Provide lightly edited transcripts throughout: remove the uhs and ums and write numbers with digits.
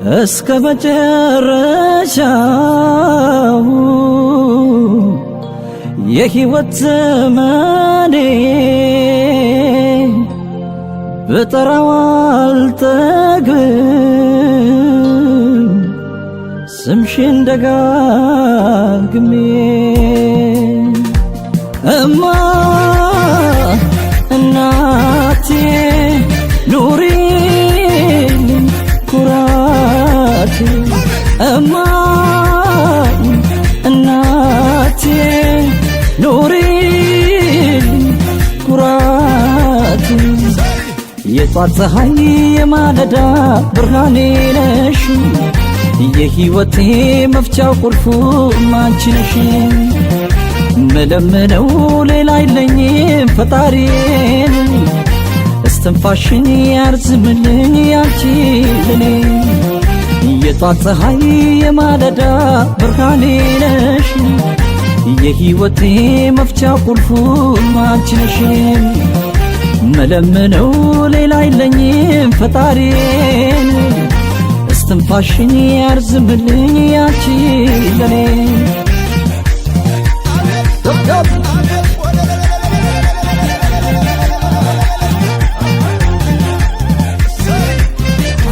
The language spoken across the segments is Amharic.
እስከ መጨረሻው የሕይወት ዘመኔ ብጠራው አልጠግብም ስምሽን ደጋግሜ እማ እናቴ ኑሪልኝ ኩራቴ እማ እናቴ ኑሪልኝ ኩራቴ የጧት ፀሐይ የማለዳ ብርሃኔ ነሽ የሕይወቴ መፍቻው ቁልፉ አንቺ ነሽ መለመነው ሌላ የለኝም ፈጣሪን እስትንፋሽን ያርዝምልኝ ያንቺ ለኔ የጧት ፀሐይ የማለዳ ብርሃኔ ነሽ የሕይወቴ መፍቻው ቁልፉ አንቺ ነሽ መለመነው ሌላ የለኝም ፈጣሪን እስትንፋሽን ያርዝምልኝ ያንቺ ለኔ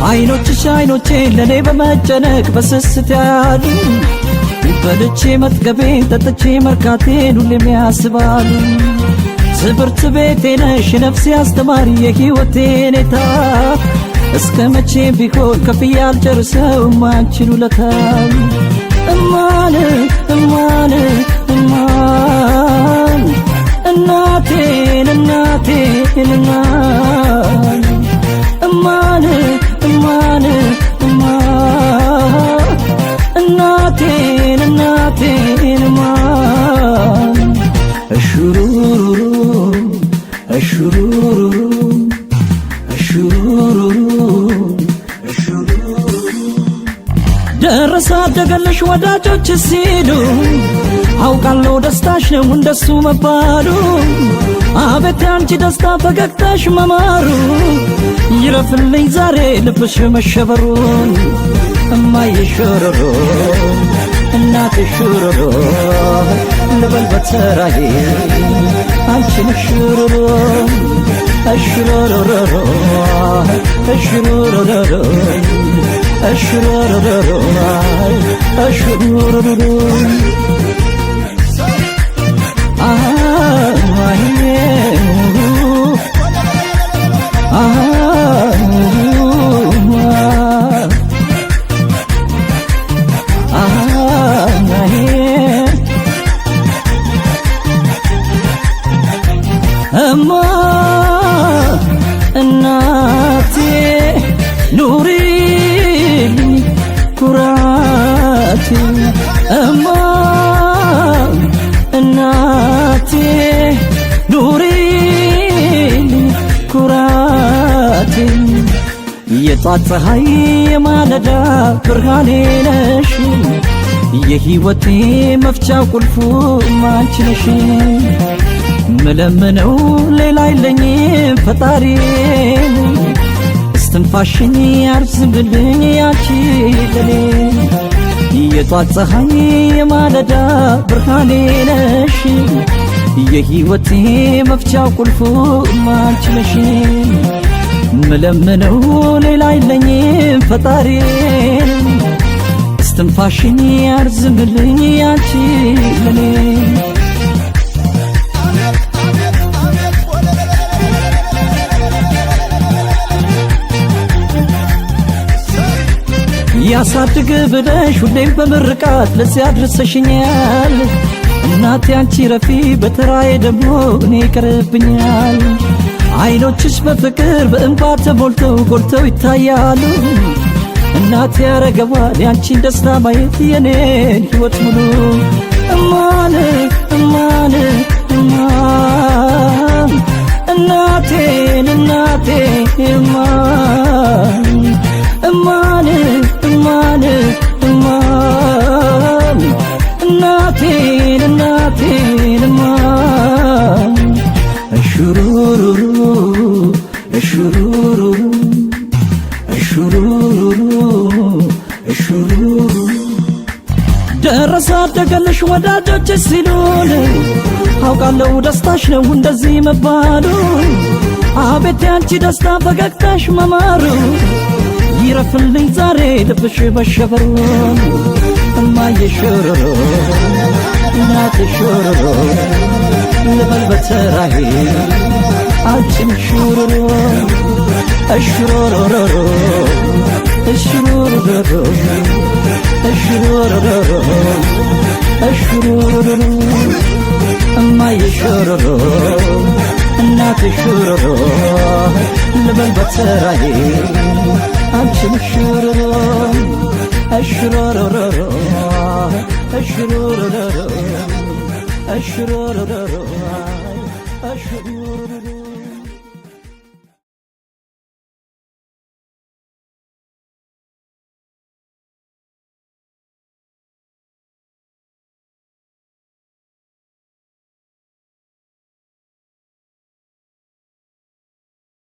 አይኖችሽ አይኖቼ ለኔ በመጨነቅ በስስት ያሉ በልቼ መጥገቤን ጠጥቼ መርካቴን ሁሌም ያስባሉ ትምህርት ቤቴ ነሽ ነፍሴ አስተማሪ የሕይወቴ ኔታ እስከ መቼ ቢሆን ከፍዬ አልጨርሰውም አንቺን ውለታ እማን እማን እማን እናቴን እናቴን እናን እማን እማን እማን እናቴን እናቴን እማን እሹሩሩሩ እሹሩሩሩ እሹሩሩሩ ደረሰ አደገለሽ ወዳጆች ሲሉ አውቃለሁ ደስታሽ ነው እንደሱ መባሉ አቤት ያንቺ ደስታ ፈገግታሽ መማሩ ይረፍልኝ ዛሬ ልብሽ መሸበሩን እማዬ ሹሩሩ እናቴ ሹሩሩ ልበል በተራዬ አንቺን ሹሩሩ እሹሩሩሩ እሹሩሩሩ እሹሩሩሩ እሹሩሩሩ እማ እናቴ ኑሪልኝ ኩራቴ እማ እናቴ ኑሪልኝ ኩራቴ የጧት ፀሐይ የማለዳ ብርሃኔ ነሽ የሕይወቴ መፍቻው ቁልፉ አንቺ ነሽ መለመነው ሌላ የለኝም ፈጣሪን እስትንፋሽን ያርዝምልኝ ያንቺ ለኔ የጧት ፀሐይ የማለዳ ብርሃኔ ነሽ የሕይወቴ መፍቻው ቁልፉ አንቺ ነሽ መለመነው ሌላ የለኝም ፈጣሪን እስትንፋሽን ያርዝምልኝ ያንቺ ለኔ ያሳድግ ብለሽ ሁሌም በምርቃት ለዚያ አድርሰሽኛል እናቴ አንቺ ረፊ በተራዬ ደግሞ እኔ ይቀርብኛል አይኖችሽ በፍቅር በእንባ ተሞልተው ጎልተው ይታያሉ እናቴ ያረገዋል ያንቺን ደስታ ማየት የኔን ሕይወት ሙሉ እማን እማን እማን እናቴን እናቴን እማን እማን እማን እማን እናቴን እናቴን እማን እሹሩሩሩ እሹሩሩሩ እሹሩሩሩ ተመስገንሽ ወዳጆች ሲሉን አውቃለሁ ደስታሽ ነው እንደዚህ መባሉ አቤት ያንቺ ደስታ ፈገግታሽ መማሩ ይረፍልኝ ዛሬ ልብሽ መሸበሩ እማዬ ሽሩሩ እናቴ ሽሩሩ ልበል በተራዬ አንቺም ሽሩሩ እሽሩሩሩ እሽሩሩሩ እሽሩሩሩ እሽሩሩሩ እማዬ ሽሩሩ እናቴ ሽሩሩ ልበል በተራዬ አንቺም ሽሩሩ እሽሩሩሩ እሽሩሩሩ እሽሩሩሩ እሽሩሩሩ